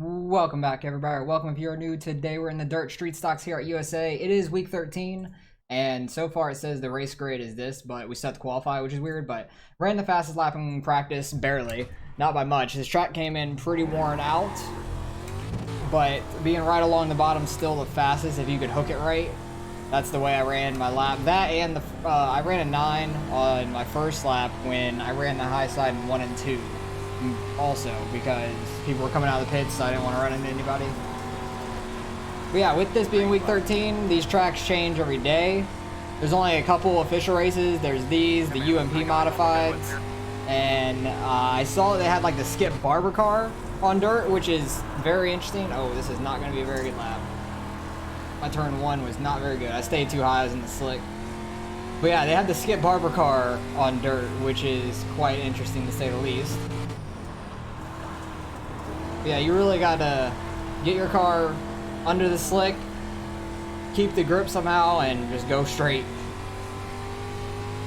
Welcome back, everybody. Welcome if you're new. Today we're in the Dirt Street Stocks here at USA. It is week 13, and so far it says the race grade is this, but we still have to qualify, which is weird, but ran the fastest lap in practice, barely. Not by much. This track came in pretty worn out, but being right along the bottom still the fastest if you could hook it right. That's the way I ran my lap. That and I ran a 9 on my first lap when I ran the high side in 1 and 2. Also, because people were coming out of the pits, so I didn't want to run into anybody. But yeah, with this being week 13, these tracks change every day. There's only a couple official races. There's these, the UMP modifieds, and I saw they had like the skip barber car on dirt, which is very interesting. Oh, this is not going to be a very good lap. My turn 1 was not very good. I stayed too high, I was in the slick. But yeah, they had the skip barber car on dirt, which is quite interesting to say the least. Yeah, you really gotta get your car under the slick, keep the grip somehow, and just go straight.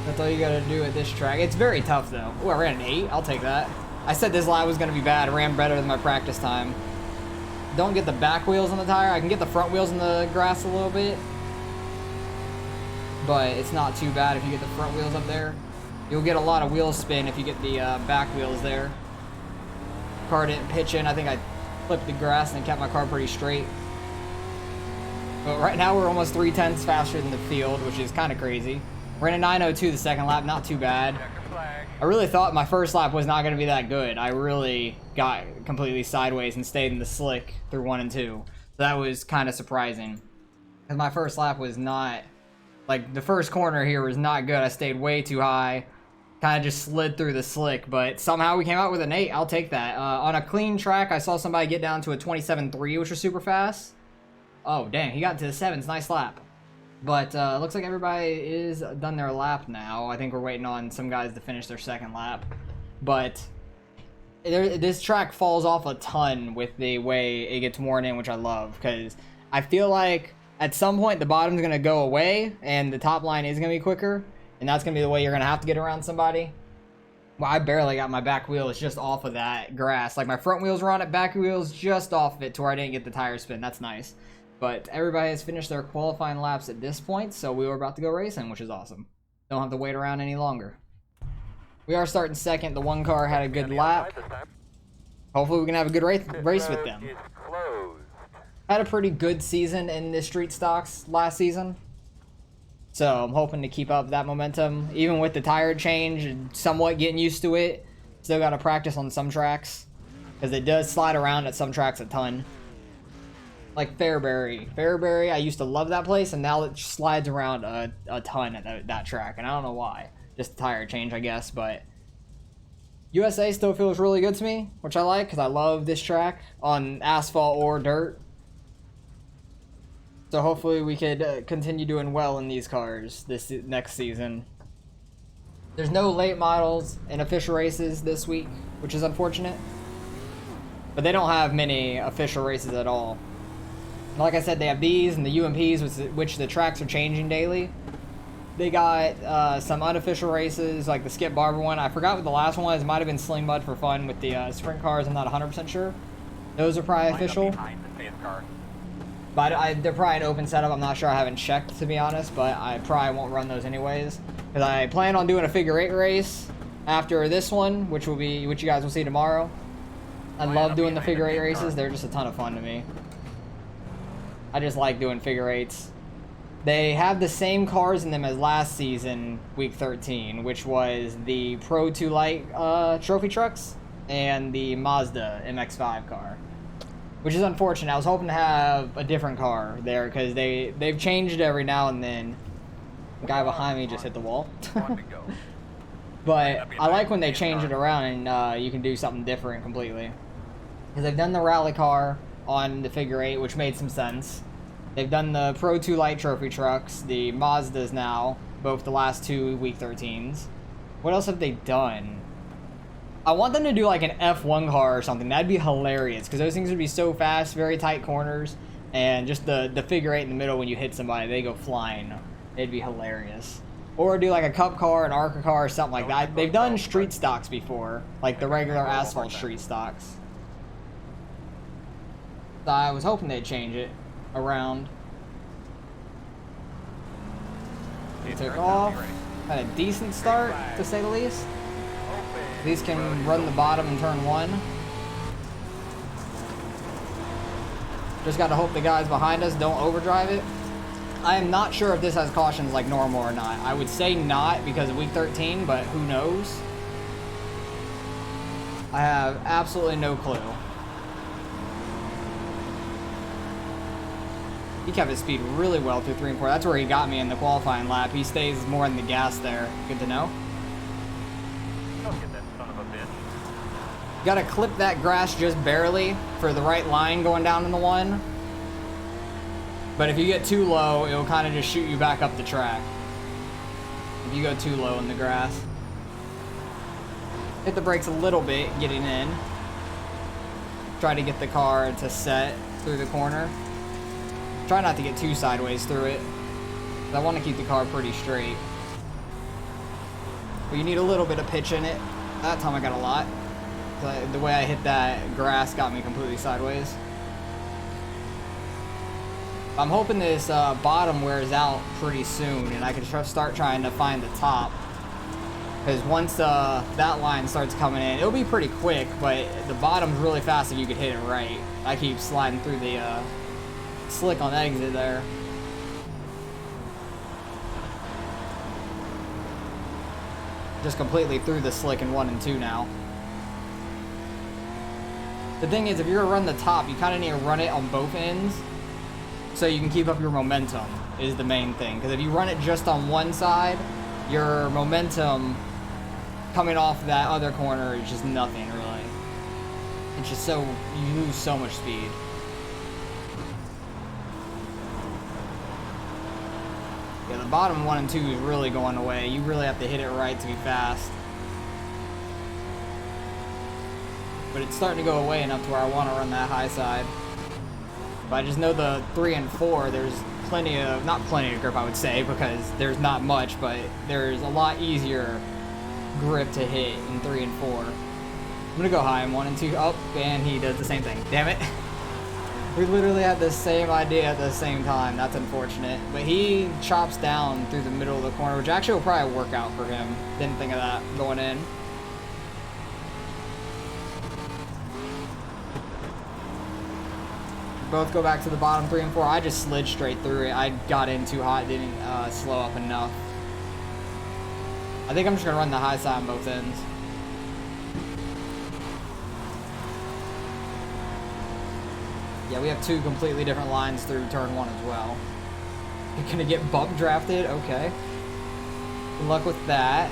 That's all you gotta do at this track. It's very tough though. Oh, I ran an 8. I'll take that. I said this lap was gonna be bad. I ran better than my practice time. Don't get the back wheels on the tire. I can get the front wheels in the grass a little bit, but it's not too bad if you get the front wheels up there. You'll get a lot of wheel spin if you get the back wheels there. Car didn't pitch in. I think I flipped the grass and kept my car pretty straight. But right now we're almost 3/10 faster than the field, which is kind of crazy. Ran a 9:02 the second lap, not too bad. I really thought my first lap was not going to be that good. I really got completely sideways and stayed in the slick through 1 and 2. So that was kind of surprising. Because my first lap was not, like the first corner here was not good. I stayed way too high. Kind of just slid through the slick, but somehow we came out with an 8. I'll take that. On a clean track, I saw somebody get down to a 27.3, which was super fast. Oh, dang, he got to the 7s. Nice lap. But looks like everybody is done their lap now. I think we're waiting on some guys to finish their second lap. But this track falls off a ton with the way it gets worn in, which I love, because I feel like at some point the bottom's going to go away and the top line is going to be quicker. And that's going to be the way you're going to have to get around somebody. Well, I barely got my back wheels just off of that grass. Like, my front wheels were on it, back wheels just off of it to where I didn't get the tire spin. That's nice. But everybody has finished their qualifying laps at this point, so we were about to go racing, which is awesome. Don't have to wait around any longer. We are starting second. The one car had a good lap. Hopefully we can have a good race with them. Had a pretty good season in the street stocks last season. So I'm hoping to keep up that momentum, even with the tire change and somewhat getting used to it. Still got to practice on some tracks, because it does slide around at some tracks a ton. Like Fairbury. Fairbury, I used to love that place, and now it slides around a ton at that track, and I don't know why. Just the tire change, I guess, but USA still feels really good to me, which I like, because I love this track on asphalt or dirt. So hopefully we could continue doing well in these cars this next season. There's no late models in official races this week, which is unfortunate. But they don't have many official races at all. Like I said, they have these and the UMPs, which the tracks are changing daily. They got some unofficial races, like the Skip Barber one. I forgot what the last one was. It might have been Sling Mud for fun with the sprint cars. I'm not 100% sure. Those are probably official. But they're probably an open setup. I'm not sure. I haven't checked, to be honest, but I probably won't run those anyways. Because I plan on doing a figure 8 race after this one, which you guys will see tomorrow. I love doing the figure 8 races. They're just a ton of fun to me. I just like doing figure 8s. They have the same cars in them as last season, week 13, which was the Pro 2 Light trophy trucks and the Mazda MX-5 car. Which is unfortunate. I was hoping to have a different car there, because they've changed every now and then. The guy behind me just hit the wall. But I like when they change it around and you can do something different completely. Because they've done the rally car on the figure 8, which made some sense. They've done the Pro 2 Light trophy trucks, the Mazdas now, both the last 2 week 13s. What else have they done? I want them to do like an F1 car or something. That'd be hilarious, because those things would be so fast, very tight corners, and just the figure 8 in the middle, when you hit somebody, they go flying. It'd be hilarious. Or do like a cup car, an ARCA car, or something like that. They've done street stocks before, like the regular asphalt street stocks. So I was hoping they'd change it around. He took off. Had a decent start, to say the least. At least can run the bottom in turn 1. Just got to hope the guys behind us don't overdrive it. I am not sure if this has cautions like normal or not. I would say not because of week 13, but who knows? I have absolutely no clue. He kept his speed really well through 3 and 4. That's where he got me in the qualifying lap. He stays more in the gas there. Good to know. Don't get that son of a bitch. Got to clip that grass just barely for the right line going down in the 1. But if you get too low, it'll kind of just shoot you back up the track. If you go too low in the grass. Hit the brakes a little bit getting in. Try to get the car to set through the corner. Try not to get too sideways through it. I want to keep the car pretty straight. But you need a little bit of pitch in it. That time I got a lot. The way I hit that grass got me completely sideways. I'm hoping this bottom wears out pretty soon and I can start trying to find the top. Because once that line starts coming in, it'll be pretty quick, but the bottom's really fast if you could hit it right. I keep sliding through the slick on the exit there. Just completely through the slick in 1 and 2 now. The thing is, if you're gonna run the top, you kind of need to run it on both ends so you can keep up your momentum is the main thing. Because if you run it just on one side, your momentum coming off that other corner is just nothing really. It's just so, you lose so much speed. Yeah, the bottom 1 and 2 is really going away. You really have to hit it right to be fast. But it's starting to go away enough to where I want to run that high side. But I just know the 3 and 4, there's plenty of, not plenty of grip I would say, because there's not much, but there's a lot easier grip to hit in 3 and 4. I'm gonna go high in 1 and 2. Oh, and he does the same thing. Damn it. We literally had the same idea at the same time. That's unfortunate. But he chops down through the middle of the corner, which actually will probably work out for him. Didn't think of that going in. Both go back to the bottom 3 and 4. I just slid straight through it. I got in too hot, didn't slow up enough. I think I'm just gonna run the high side on both ends. Yeah, we have 2 completely different lines through turn 1 as well. You're gonna get bump drafted? Okay. Good luck with that.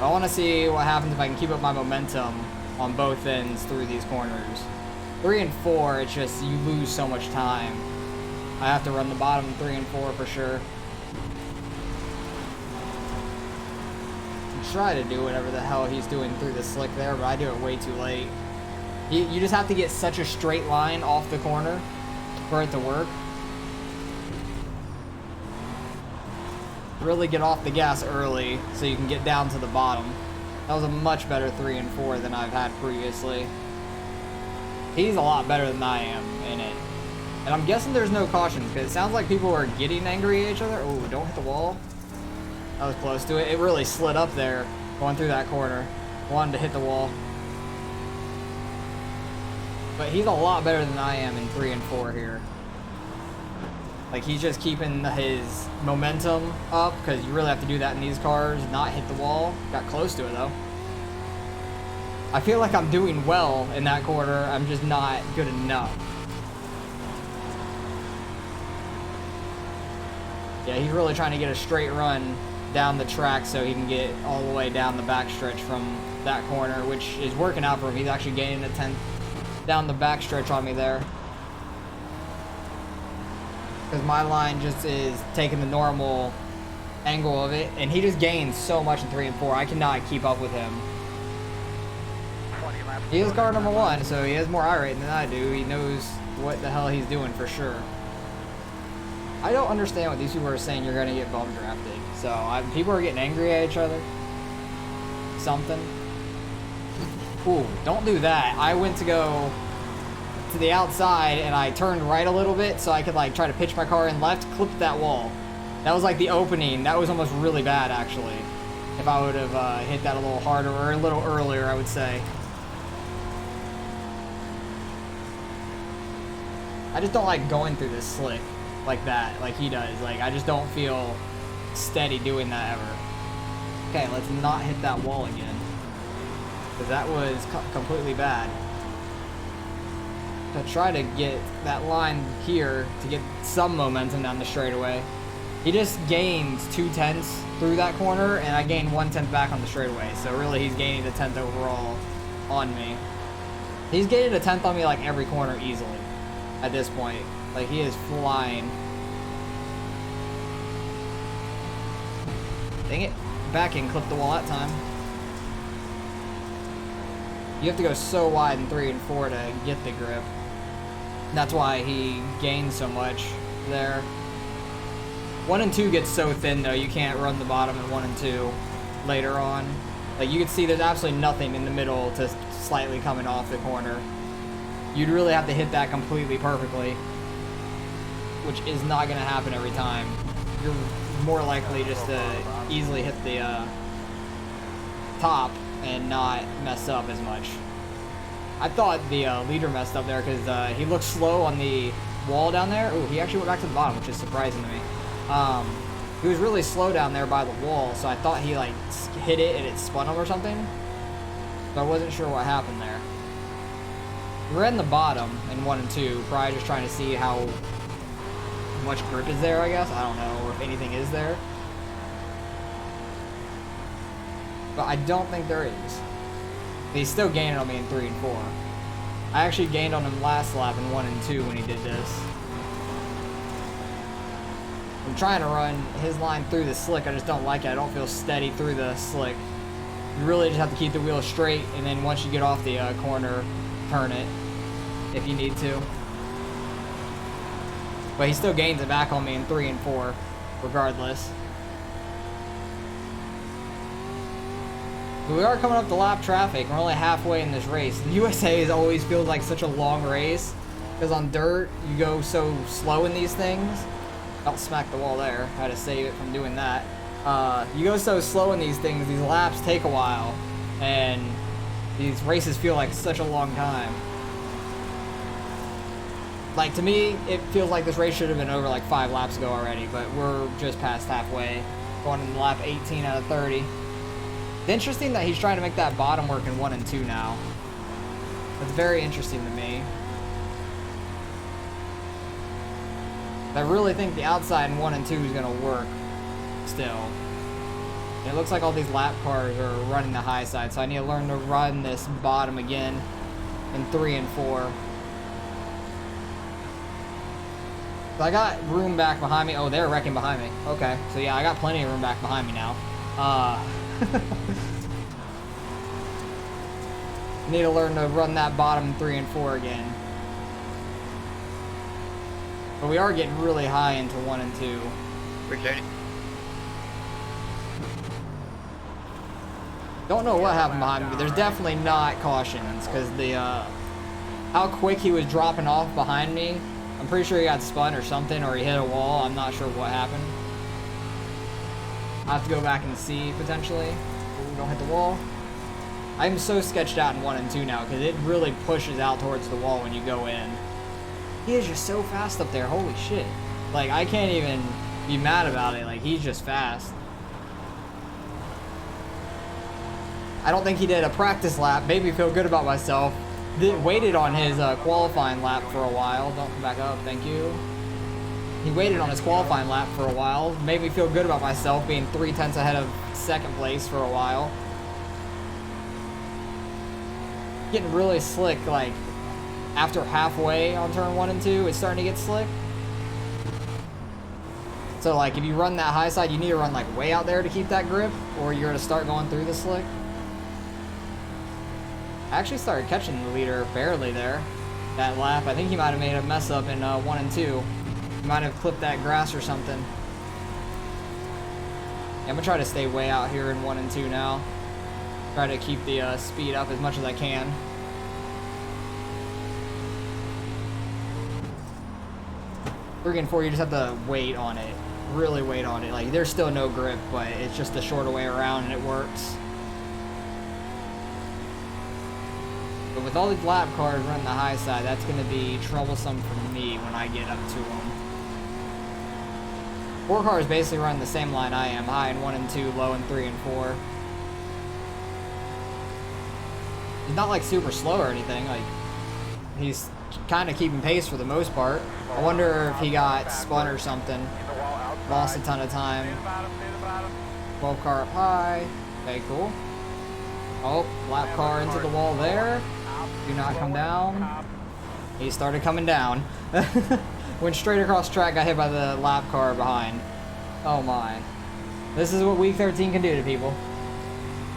I want to see what happens if I can keep up my momentum on both ends through these corners. 3 and 4, it's just you lose so much time. I have to run the bottom 3 and 4 for sure. Try to do whatever the hell he's doing through the slick there, but I do it way too late. You just have to get such a straight line off the corner for it to work. Really get off the gas early so you can get down to the bottom. That was a much better 3 and 4 than I've had previously. He's a lot better than I am in it. And I'm guessing there's no cautions because it sounds like people are getting angry at each other. Oh, don't hit the wall. I was close to it. It really slid up there going through that corner. Wanted to hit the wall. But he's a lot better than I am in 3 and 4 here. Like, he's just keeping his momentum up because you really have to do that in these cars, not hit the wall. Got close to it, though. I feel like I'm doing well in that corner. I'm just not good enough. Yeah, he's really trying to get a straight run down the track so he can get all the way down the backstretch from that corner, which is working out for him. He's actually gaining a 10th down the backstretch on me there. Because my line just is taking the normal angle of it, and he just gains so much in 3 and 4. I cannot keep up with him. He is car number 1, so he has more iRacing than I do. He knows what the hell he's doing for sure. I don't understand what these people are saying you're going to get bum drafted. So people are getting angry at each other. Something. Ooh, don't do that. I went to go to the outside and I turned right a little bit so I could like try to pitch my car in left, clipped that wall. That was like the opening. That was almost really bad actually. If I would have hit that a little harder or a little earlier, I would say. I just don't like going through this slick like that, like he does. Like, I just don't feel steady doing that ever. Okay, let's not hit that wall again. Because that was completely bad. To try to get that line here to get some momentum down the straightaway. He just gained 2/10 through that corner, and I gained 1/10 back on the straightaway. So really, he's gaining a 10th overall on me. He's gaining a 10th on me like every corner easily at this point. Like, he is flying. Dang it. Back and clip the wall that time. You have to go so wide in 3 and 4 to get the grip. That's why he gains so much there. 1 and 2 gets so thin though, you can't run the bottom in 1 and 2 later on. Like, you can see there's absolutely nothing in the middle to slightly coming off the corner. You'd really have to hit that completely perfectly, which is not going to happen every time. You're more likely just to easily hit the top and not mess up as much. I thought the leader messed up there because he looked slow on the wall down there. Ooh, he actually went back to the bottom, which is surprising to me. He was really slow down there by the wall, so I thought he like hit it and it spun him or something. So I wasn't sure what happened there. We're in the bottom in 1 and 2, probably just trying to see how much grip is there, I guess. I don't know, or if anything is there. But I don't think there is. He's still gaining on me in 3 and 4. I actually gained on him last lap in 1 and 2 when he did this. I'm trying to run his line through the slick. I just don't like it. I don't feel steady through the slick. You really just have to keep the wheel straight, and then once you get off the corner, turn it if you need to. But he still gains it back on me in 3 and 4, regardless. But we are coming up to lap traffic. We're only halfway in this race. The USA always feels like such a long race, because on dirt, you go so slow in these things. Don't smack the wall there. I had to save it from doing that. You go so slow in these things, these laps take a while, and these races feel like such a long time. Like, to me, it feels like this race should have been over like 5 laps ago already, but we're just past halfway, going in lap 18 out of 30. It's interesting that he's trying to make that bottom work in 1 and 2 now. That's very interesting to me. I really think the outside in 1 and 2 is going to work still. It looks like all these lap cars are running the high side, so I need to learn to run this bottom again in 3 and 4. So I got room back behind me. Oh, they're wrecking behind me. Okay, so yeah, I got plenty of room back behind me now. Need to learn to run that bottom 3 and 4 again. But we are getting really high into 1 and 2. Appreciate it. Don't know what happened behind me, but there's definitely not cautions because the how quick he was dropping off behind me. I'm pretty sure he got spun or something, or he hit a wall. I'm not sure what happened. I have to go back and see potentially. Ooh, don't hit the wall. I'm so sketched out in 1 and 2 now because it really pushes out towards the wall when you go in. He is just so fast up there. Holy shit. Like, I can't even be mad about it. Like, he's just fast. I don't think he did a practice lap. Made me feel good about myself. Waited on his qualifying lap for a while. Don't come back up. Thank you. He waited on his qualifying lap for a while. Made me feel good about myself being 3/10 ahead of second place for a while. Getting really slick, like, after halfway on turn 1 and 2, it's starting to get slick. So, like, if you run that high side, you need to run, like, way out there to keep that grip, or you're going to start going through the slick. I actually started catching the leader barely there, that lap. I think he might have made a mess up in 1 and 2. He might have clipped that grass or something. Yeah, I'm going to try to stay way out here in 1 and 2 now. Try to keep the speed up as much as I can. Three and four, you just have to wait on it. Really wait on it. Like, there's still no grip, but it's just a shorter way around and it works. But with all these lap cars running the high side, that's going to be troublesome for me when I get up to them. Four cars basically run the same line I am. High in 1 and 2, low in 3 and 4. He's not like super slow or anything. Like, he's kind of keeping pace for the most part. I wonder if he got spun or something. Lost a ton of time. 12 car up high. Okay, cool. Oh, lap car into the wall there. Do not come down. He started coming down. Went straight across track, got hit by the lap car behind. Oh my. This is what week 13 can do to people.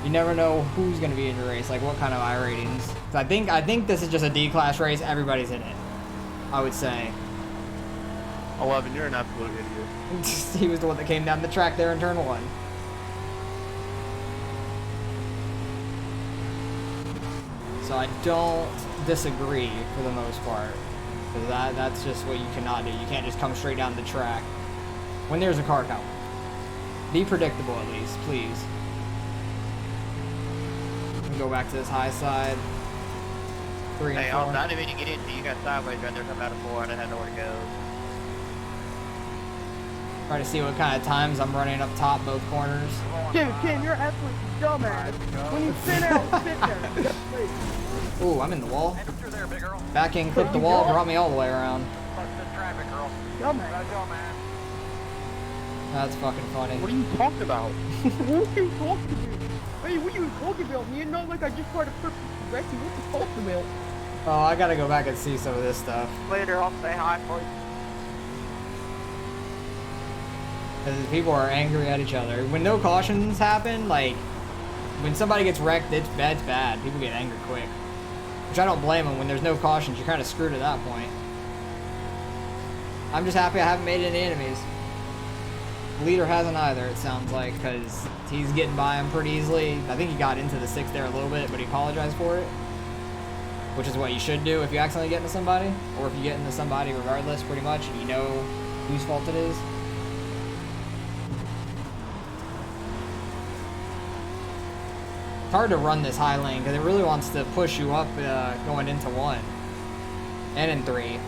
You never know who's going to be in your race, like what kind of iRatings. So I think this is just a D-class race. Everybody's in it, I would say. 11, you're an absolute idiot. He was the one that came down the track there in turn 1. So I don't disagree for the most part. Because that's just what you cannot do. You can't just come straight down the track when there's a car coming. Be predictable at least, please. Go back to this high side. 3 and 4. Hey, I was not even get into you got sideways right there, come out of 4, I didn't have nowhere to go. Try to see what kind of times I'm running up top both corners. Dude, Ken, you're absolute dumbass. When you sit out, sit there. Ooh, I'm in the wall. Back in, clipped the wall, brought me all the way around. Dumbass. That's fucking funny. What are you talking about? What are you talking about? Hey, what are you talking about? You know, like I just tried to put Rexy. What you talking about? Oh, I gotta go back and see some of this stuff. Later, I'll say hi for you. Because people are angry at each other. When no cautions happen, like, when somebody gets wrecked, it's bad. People get angry quick. Which I don't blame them. When there's no cautions, you're kind of screwed at that point. I'm just happy I haven't made any enemies. Leader hasn't either, it sounds like, because he's getting by him pretty easily. I think he got into the 6 there a little bit, but he apologized for it. Which is what you should do if you accidentally get into somebody. Or if you get into somebody regardless, pretty much, and you know whose fault it is. It's hard to run this high lane, because it really wants to push you up going into 1. And in 3.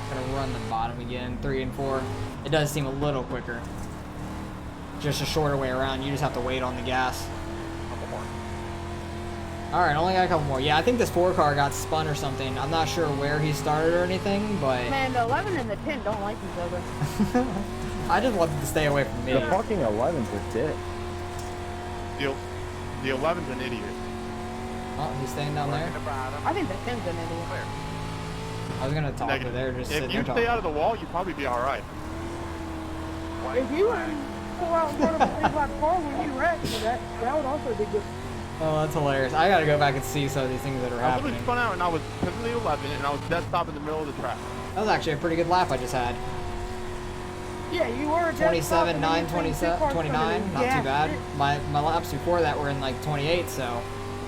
Gonna run the bottom again, 3 and 4. It does seem a little quicker. Just a shorter way around. You just have to wait on the gas. Alright, only got a couple more. Yeah, I think this 4 car got spun or something. I'm not sure where he started or anything, but... Man, the 11 and the 10 don't like each other. I just wanted to stay away from me. The fucking 11's a dick. The 11's an idiot. Oh, he's staying down there? I think the 10's an idiot. I was gonna talk to there, just If sitting you there stay talking. out of the wall, you'd probably be alright. If you pull out in front of a big black car when you wreck, that would also be good. Oh, that's hilarious. I gotta go back and see some of these things that are I happening. literally spun out and I was picking the 11 and I was dead stop in the middle of the track. That was actually a pretty good lap I just had. Yeah, you were 27, 9, 27, 29, not too bad. My laps before that were in like 28, so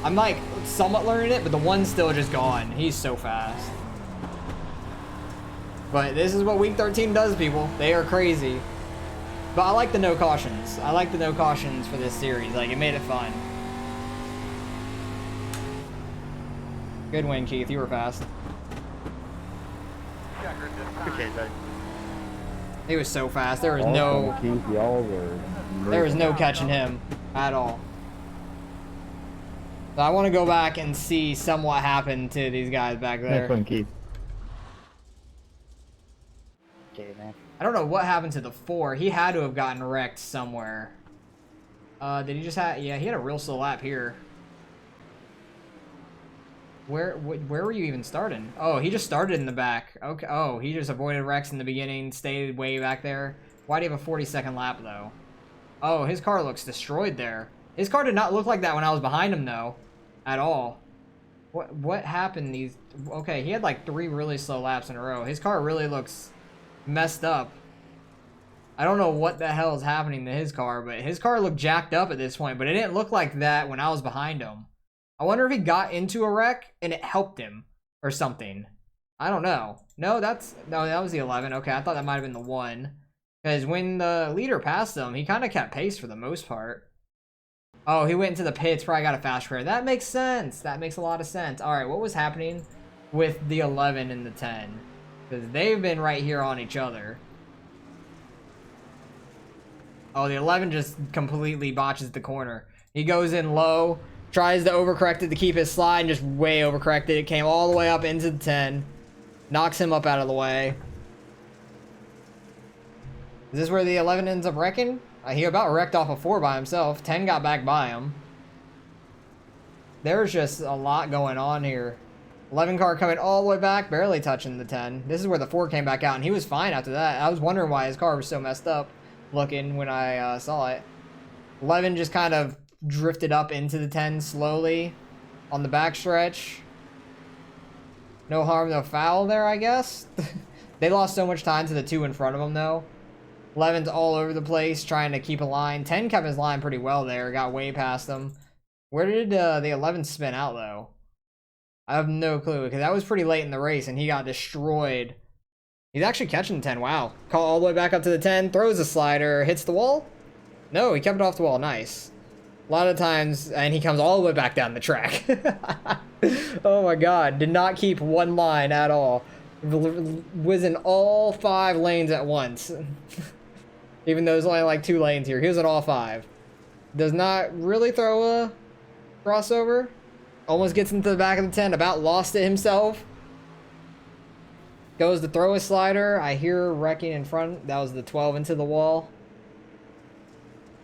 I'm like somewhat learning it, but the one's still just gone. He's so fast. But this is what week 13 does, people. They are crazy. But I like the no cautions. I like the no cautions for this series. Like, it made it fun. Good win, Keith. You were fast. Okay, thanks. He was so fast. There was Awesome, Keith, y'all were there was no catching him at all. So I want to go back and see somewhat happened to these guys back there. Nice one, Keith. Okay, man. I don't know what happened to the 4. He had to have gotten wrecked somewhere. Did he just have... Yeah, he had a real slow lap here. Where were you even starting? Oh, he just started in the back. Okay. Oh, he just avoided wrecks in the beginning, stayed way back there. Why do you have a 40-second lap, though? Oh, his car looks destroyed there. His car did not look like that when I was behind him, though. At all. What happened? Okay, he had like 3 really slow laps in a row. His car really looks messed up. I don't know what the hell is happening to his car, but his car looked jacked up at this point, but it didn't look like that when I was behind him. I wonder if he got into a wreck and it helped him or something. I don't know. No, that was the 11. Okay, I thought that might have been the 1. Because when the leader passed him, he kind of kept pace for the most part. Oh, he went into the pits, probably got a fast repair. That makes sense. That makes a lot of sense. All right, what was happening with the 11 and the 10? Because they've been right here on each other. Oh, the 11 just completely botches the corner. He goes in low, tries to overcorrect it to keep his slide, and just way overcorrected. It came all the way up into the 10. Knocks him up out of the way. Is this where the 11 ends up wrecking? He about wrecked off a 4 by himself. 10 got back by him. There's just a lot going on here. 11 car coming all the way back, barely touching the 10. This is where the 4 came back out, and he was fine after that. I was wondering why his car was so messed up looking when I saw it. 11 just kind of drifted up into the 10 slowly on the backstretch. No harm, no foul there, I guess. They lost so much time to the 2 in front of them, though. 11's all over the place, trying to keep a line. 10 kept his line pretty well there, got way past them. Where did the 11 spin out, though? I have no clue, because that was pretty late in the race, and he got destroyed. He's actually catching the 10, wow. Call all the way back up to the 10, throws a slider, hits the wall? No, he kept it off the wall, nice. A lot of times, and he comes all the way back down the track. Oh my god, did not keep one line at all. Was in all 5 lanes at once. Even though there's only like 2 lanes here. He was in all 5. Does not really throw a crossover. Almost gets into the back of the 10, about lost it himself. Goes to throw a slider. I hear wrecking in front. That was the 12 into the wall.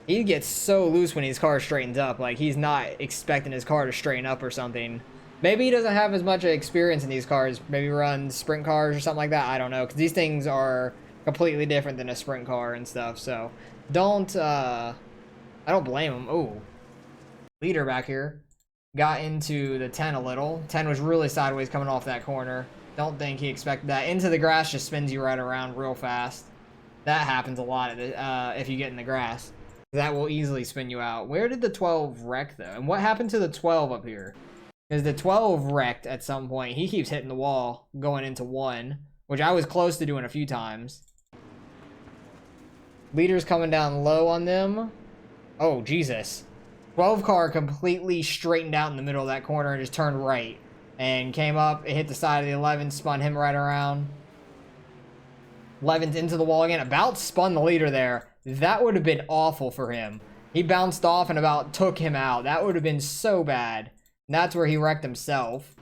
He gets so loose when his car straightens up. Like, he's not expecting his car to straighten up or something. Maybe he doesn't have as much experience in these cars. Maybe runs sprint cars or something like that. I don't know. Because these things are completely different than a sprint car and stuff. So, I don't blame him. Oh, leader back here got into the 10 a little. 10 was really sideways coming off that corner. Don't think he expected that. Into the grass just spins you right around real fast. That happens a lot if you get in the grass. That will easily spin you out. Where did the 12 wreck, though? And what happened to the 12 up here? Because the 12 wrecked at some point. He keeps hitting the wall going into 1, which I was close to doing a few times. Leader's coming down low on them. Oh, Jesus. 12 car completely straightened out in the middle of that corner and just turned right. And came up, it hit the side of the 11, spun him right around. 11's into the wall again, about spun the leader there. That would have been awful for him. He bounced off and about took him out. That would have been so bad. And that's where he wrecked himself.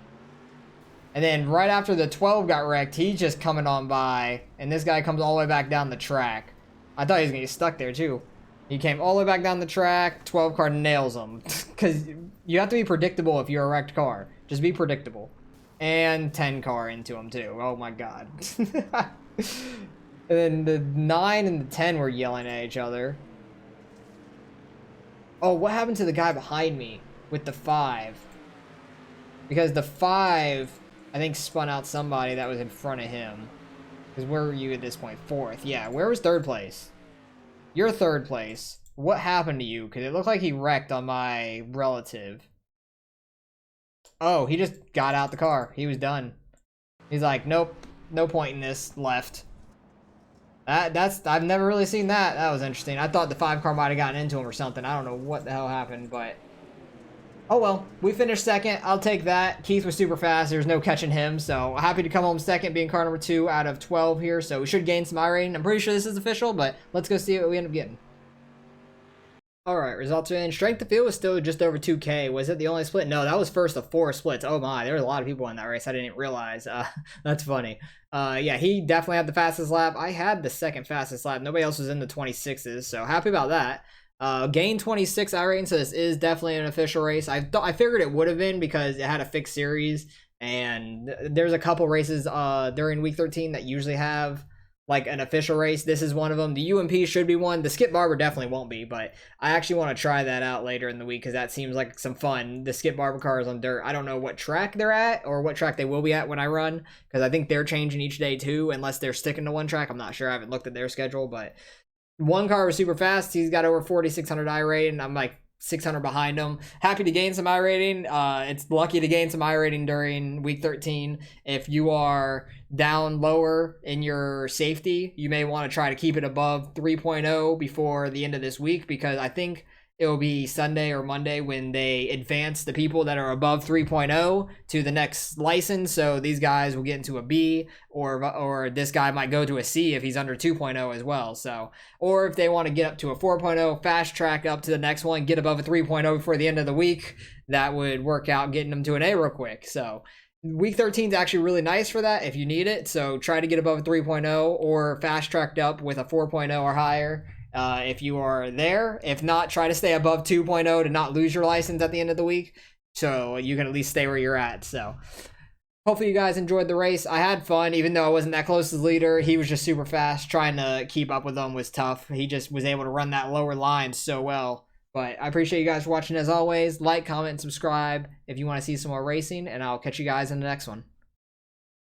And then right after the 12 got wrecked, he's just coming on by. And this guy comes all the way back down the track. I thought he was going to get stuck there too. He came all the way back down the track. 12 car nails him. Because you have to be predictable if you're a wrecked car. Just be predictable. And 10 car into him too. Oh my god. And then the 9 and the 10 were yelling at each other. Oh, what happened to the guy behind me with the 5? Because the 5, I think, spun out somebody that was in front of him. Because where were you at this point? 4th. Yeah, where was 3rd place? You're 3rd place. What happened to you? Because it looked like he wrecked on my relative. Oh, he just got out the car. He was done. He's like, nope, no point in this, left. I've never really seen that. That was interesting. I thought the 5 car might have gotten into him or something. I don't know what the hell happened, but oh well. We finished 2nd. I'll take that. Keith was super fast. There's no catching him, so happy to come home 2nd, being car number 2 out of 12 here. So we should gain some iRating. I'm pretty sure this is official, but let's go see what we end up getting. Alright, results are in. Strength of field was still just over 2K. Was it the only split? No, that was first of 4 splits. Oh my, there was a lot of people in that race. I didn't realize. That's funny. Yeah, he definitely had the fastest lap. I had the 2nd fastest lap. Nobody else was in the 26s, so happy about that. Gained 26 iRating, so this is definitely an official race. I figured it would have been because it had a fixed series, and there's a couple races during week 13 that usually have like an official race. This is one of them. The UMP should be one. The Skip Barber definitely won't be, but I actually want to try that out later in the week because that seems like some fun. The Skip Barber cars on dirt. I don't know what track they're at or what track they will be at when I run because I think they're changing each day too, unless they're sticking to one track. I'm not sure. I haven't looked at their schedule, but one car was super fast. He's got over 4,600 iRating. I'm like 600 behind him. Happy to gain some iRating. It's lucky to gain some iRating during week 13. If you are down lower in your safety, you may want to try to keep it above 3.0 before the end of this week, because I think it will be Sunday or Monday when they advance the people that are above 3.0 to the next license. So these guys will get into a B, or this guy might go to a C if he's under 2.0 as well. So, or if they want to get up to a 4.0, fast track up to the next one, get above a 3.0 before the end of the week, that would work out getting them to an A real quick. So week 13 is actually really nice for that if you need it. So try to get above a 3.0 or fast tracked up with a 4.0 or higher. If you are there. If not, try to stay above 2.0 to not lose your license at the end of the week, so you can at least stay where you're at. So hopefully you guys enjoyed the race. I had fun, even though I wasn't that close to the leader. He was just super fast. Trying to keep up with him was tough. He just was able to run that lower line so well. But I appreciate you guys for watching as always. Like, comment, and subscribe if you want to see some more racing, and I'll catch you guys in the next one.